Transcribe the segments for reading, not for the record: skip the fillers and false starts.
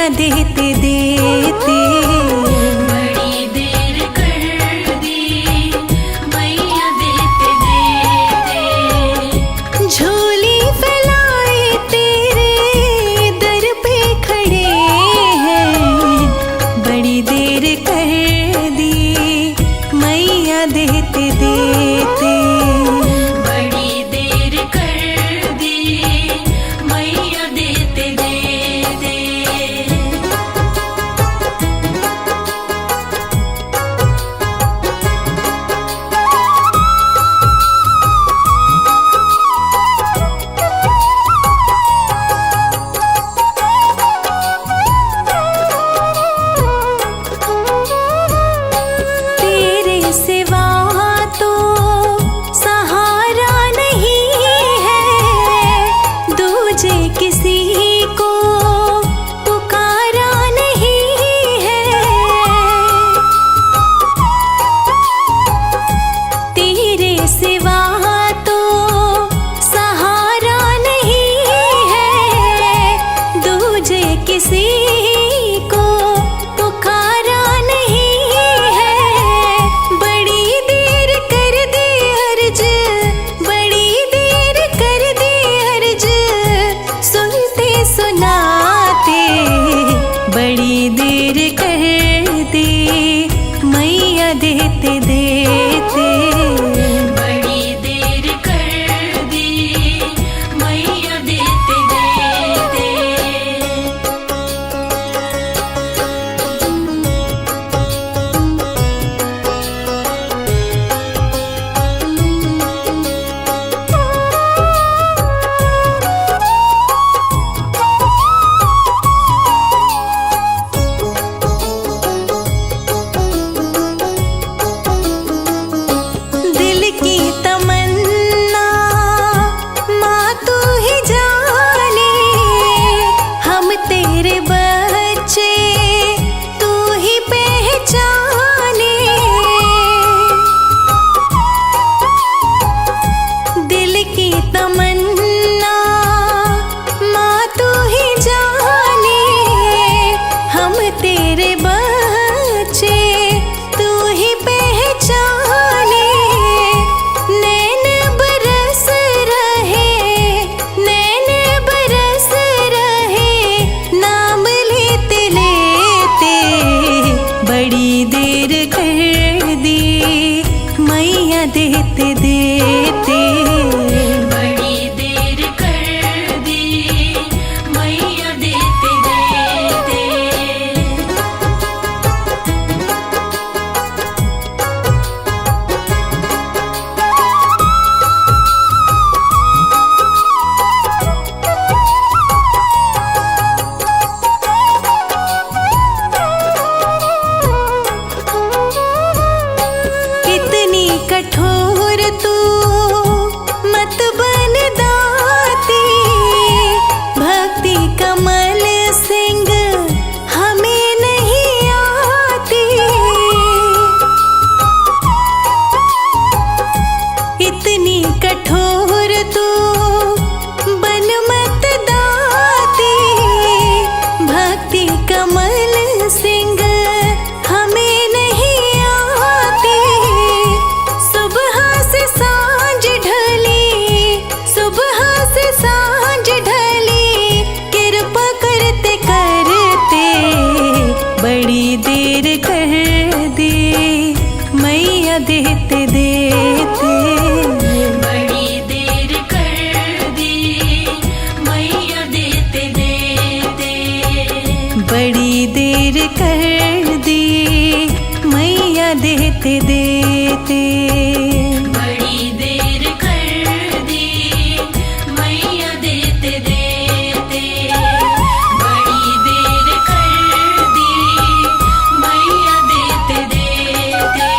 मैया देते देते। बड़ी देर कर दी मैया देते देते। झोली फैलाए तेरे दर पे खड़े हैं, बड़ी देर कर दी मैया देते देते। बड़ी देर कर दी मैया देते देते। तेरे सिवा तो सहारा नहीं है, दूजे किसी को पुकारा नहीं है। तेरे सिवा तो सहारा नहीं है, दूजे किसी को पुकारा नहीं है। बड़ी देर कर दी अर्ज, बड़ी देर कर दी अर्ज, सुनते सुनाते। बड़ी देर कर दी मैया देते देते। बड़ी देर कर दी मैया देते देते। दिल की तमन्ना माँ तू ही जाने, हम तेरे बच्चे तू ही पहचाने। दिल की तमन्ना माँ तू ही जाने, हम तेरे बच्चे तू ही पहचाने। नैन बरस रहे, नैन बरस रहे, नाम लेते लेते। बड़ी देर कर दी मैया देते देते। बड़ी देर कर दी मैया देते देते। कितनी कठोर तू मत बन दाती, भक्ति कमल सिंह हमें नहीं आती। इतनी कठोर तू बन मत दाती, भक्ति कमल सिंह हमें नहीं आती। सुबह से सांझ ढली, सुबह से सांझ ढली, कृपा करते करते। बड़ी देर कर दी मैया देते देते। बड़ी देर कर दी मैया देते देते। बड़ी देर कर दी मैया देते देते। बड़ी देर कर दी मैया देते देते। बड़ी देर कर दी मैया देते देते।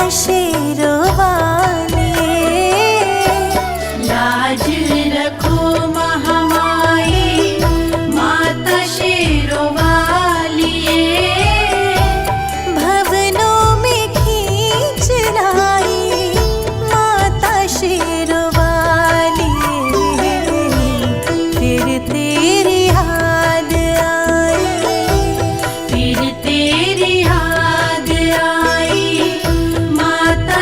शेरवाली। लाज रखो महामाई माता शेरवाली। भवनों में खींच लाई माता शेरवाली। फिर तेरी याद आई, फिर तेरी याद आई माता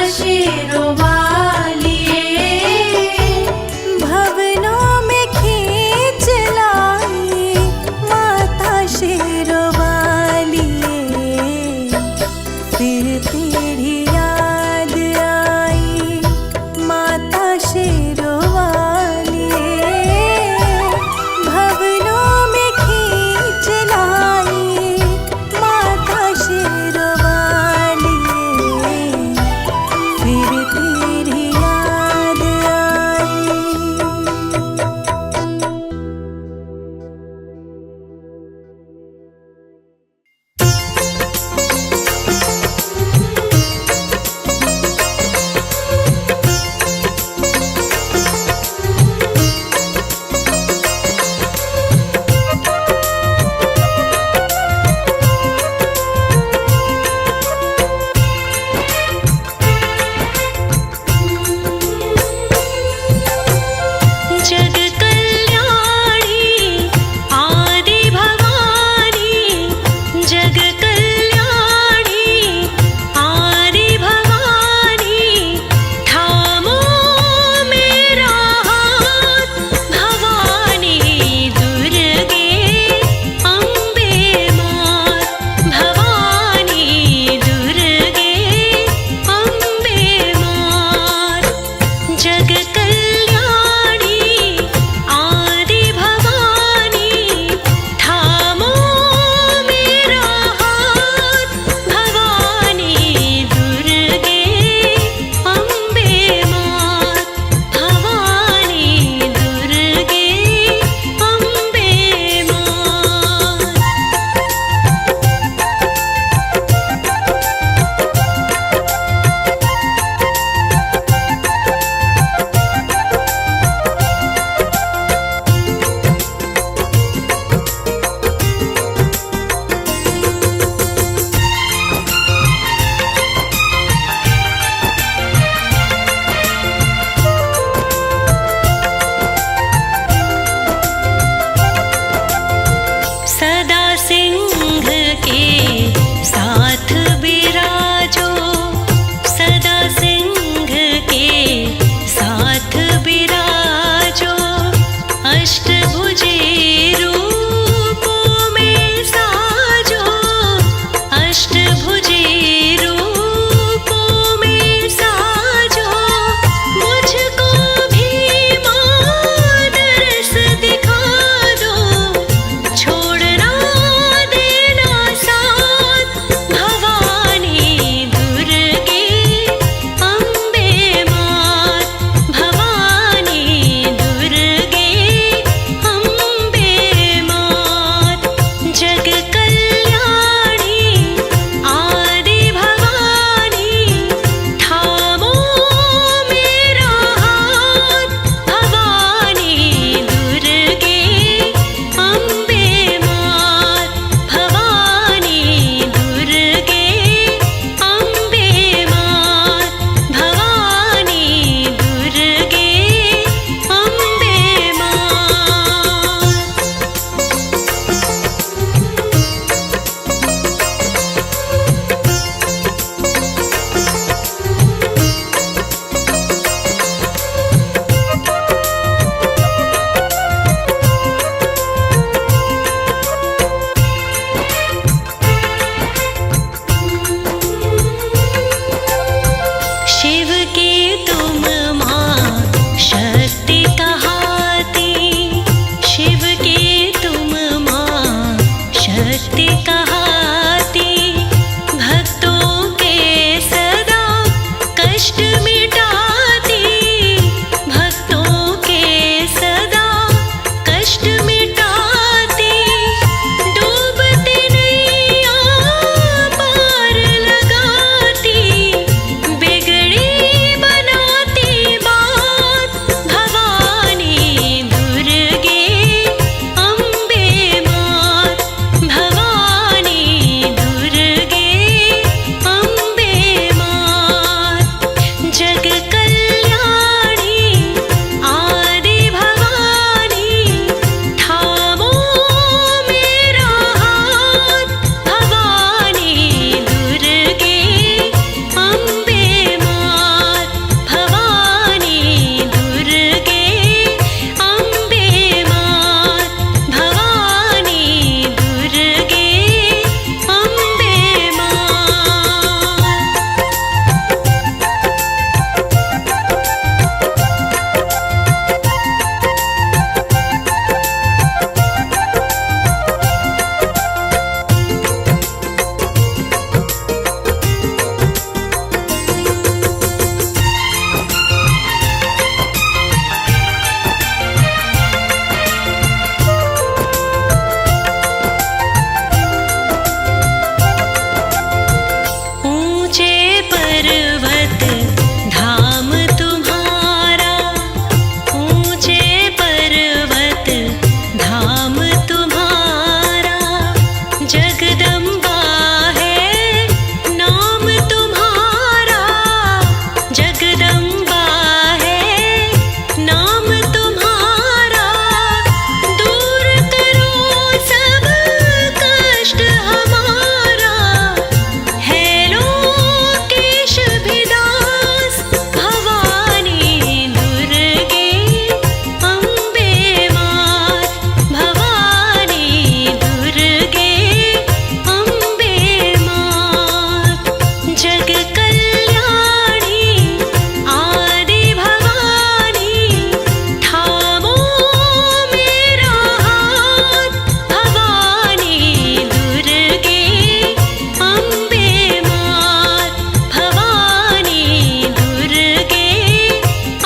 पर्वत धाम तुम्हारा, ऊंचे पर्वत धाम तुम्हारा, जगदम्बा है नाम तुम्हारा, जगदम्बा है नाम तुम्हारा, दूर करो सब कष्ट हमारा, है लोकेश भिदास भवानी दुर्गे अम्बे मात, भवानी दुर्गे अम्बे मात, जग कल्याणी आदि भवानी, थामो मेरा हाथ, भवानी दुर्गे अम्बे मात, भवानी दुर्गे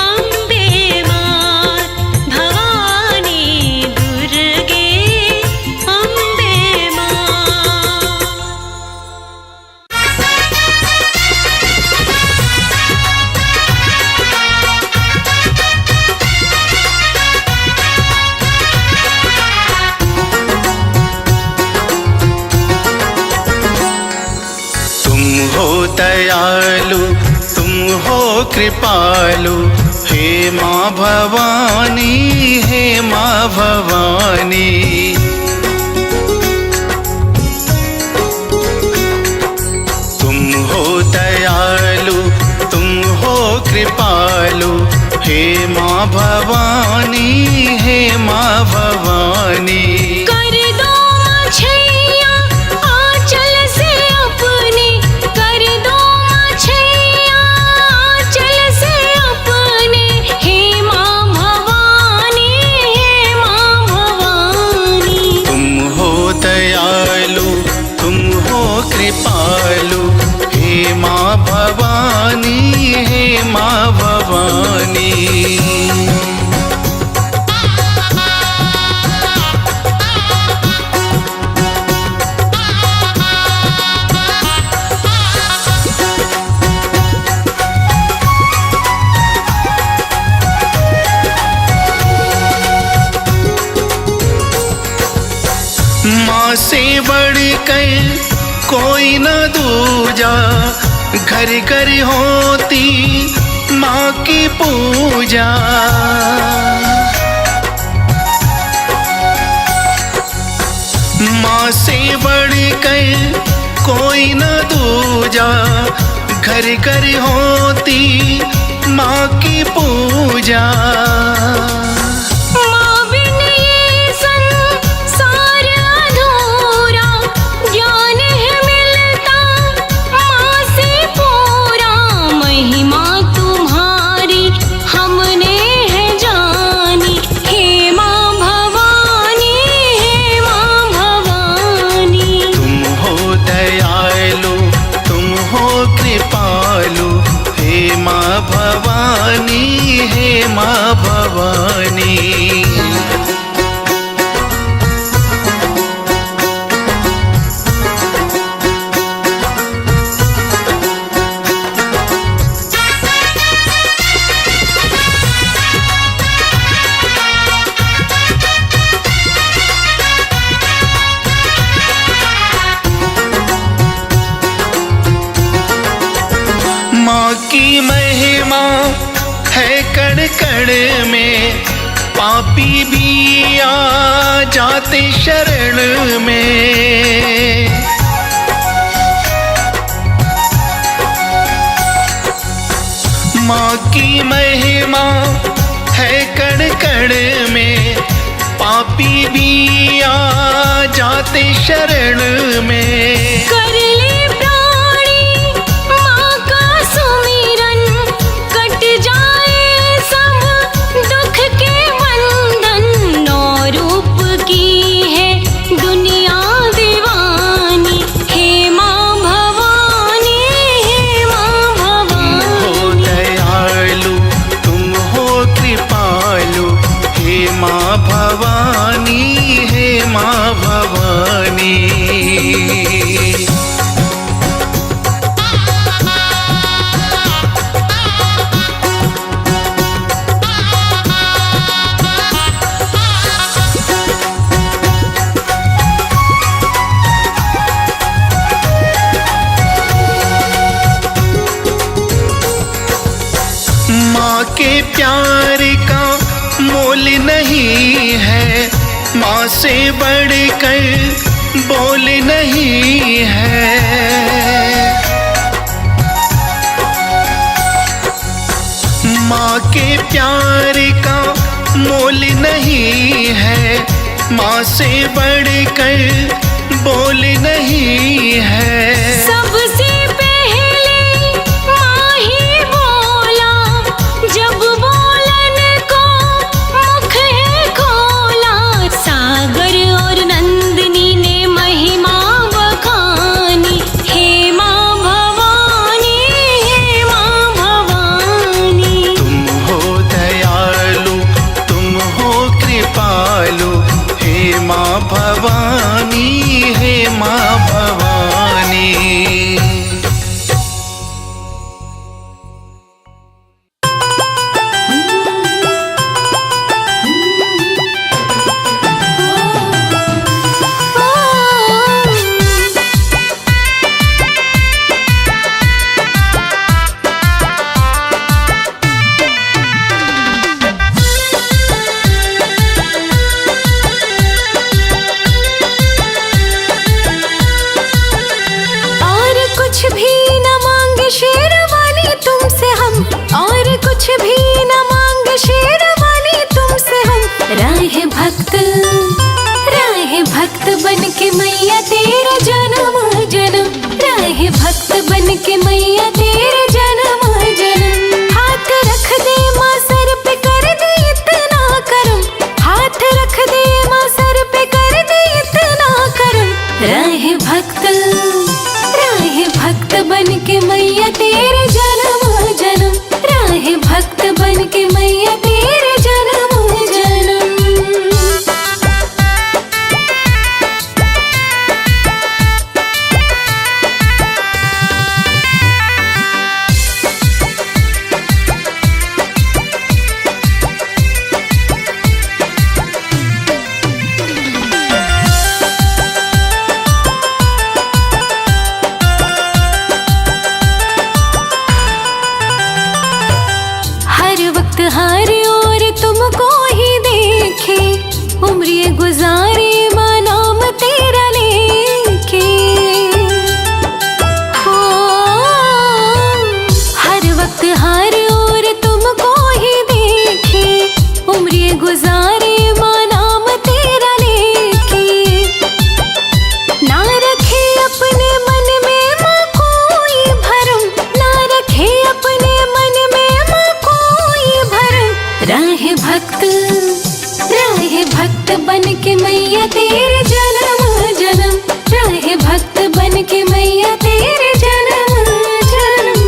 अम्बे मात, भवानी दुर्गे अम्बे मात। तुम हो दयालु, तुम हो कृपालु, हे माँ भवानी, हे माँ भवानी। तुम हो दयालु, तुम हो कृपालु, हे माँ भवानी, हे माँ भवानी। कर दो छैया आंचल से अपने, कर दो छैया आंचल से अपने, हे माँ भवानी, हे माँ भवानी। तुम हो दयालु, तुम हो कृपालु, हे माँ भवानी, हे माँ भवानी। माँ से बढ़कर कोई न दूजा, घर घर होती माँ की पूजा। माँ से बढ़कर कोई न दूजा, घर घर होती माँ की पूजा। माँ बिन ये संसार अधूरा, ज्ञान है मिलता माँ से पूरा, महिमा तुम्हारी हमने है जानी, हे माँ भवानी, हे माँ भवानी। तुम हो दयालु, तुम हो कृपालु, हे माँ भवानी, हे माँ भवानी। माँ की महिमा है कण कण में, पापी भी आ जाते शरण में। माँ की महिमा है कण कण में, पापी भी आ जाते शरण में। कर ले प्राणी माँ का सुमिरन, कट जाए सब दुख के बंधन, नौ रूप की है दुनिया दीवानी, हे माँ भवानी, हे माँ भवानी। हो दयालु, तुम हो कृपालु, हे माँ भवानी, हे माँ भवानी। के प्यार का मोल नहीं है, माँ से बढ़कर बोल नहीं है। माँ के प्यार का मोल नहीं है, माँ से बढ़कर बोल नहीं है। सबसे पहले माँ ही बोला, जब बोलन को मुख है खोला। सागर और नंदिनी ने महिमा बखानी, हे माँ भवानी, हे माँ भवानी। तुम हो दयालु, तुम हो कृपालु, हे माँ भवानी, हे माँ भवानी। और कुछ भी न मांगे शेरवाली तुमसे हम, और कुछ भी न मांगे शेरवाली तुमसे हम। राहे भक्त बन के मैया तेरा जन्म जन्म, राहे भक्त बन के मैया तेरा जन्म जन्म। हाथ रख दे माँ सर पे कर दे इतना करम, हाथ रख दे माँ सर पे कर दे इतना करम। राहे भक्त बन के मैया तेरे जन्म जन्म, राहे भक्त बन के मैया तेरे जन्म जन्म। हर वक्त हर ओर तुमको ही देखे, उम्र गुजारे माँ नाम तेरा लेके। हो हर वक्त हर ओर तुमको ही देखे, उम्र गुजारे माँ नाम तेरा लेके। ना रखे अपने मन में माँ कोई भरम, ना रखे अपने मन में माँ कोई भरम। राहे भक्त बन के मैया तेरे जन्म जन्म, राहे भक्त बन के मैया तेरे जन्म जन्म।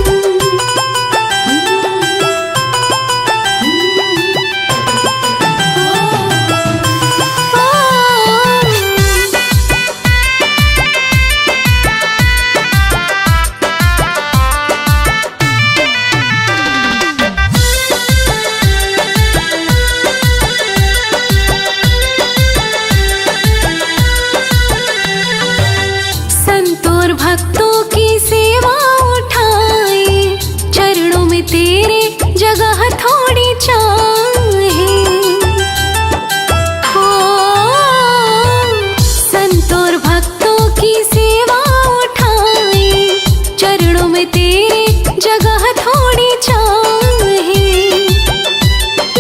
संतोर भक्तों की सेवा उठाए, चरणों में तेरे जगह थोड़ी चाहे। हो संतोर भक्तों की सेवा उठाए, चरणों में तेरे जगह थोड़ी चाहे।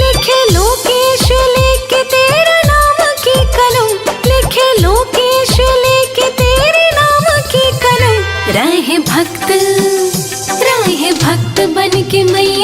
लिखे लोकेश लेके तेरा नाम की कलम, लिखे लोकेश लेके तेरे नाम की कलम। राहे भक्त बन के मैया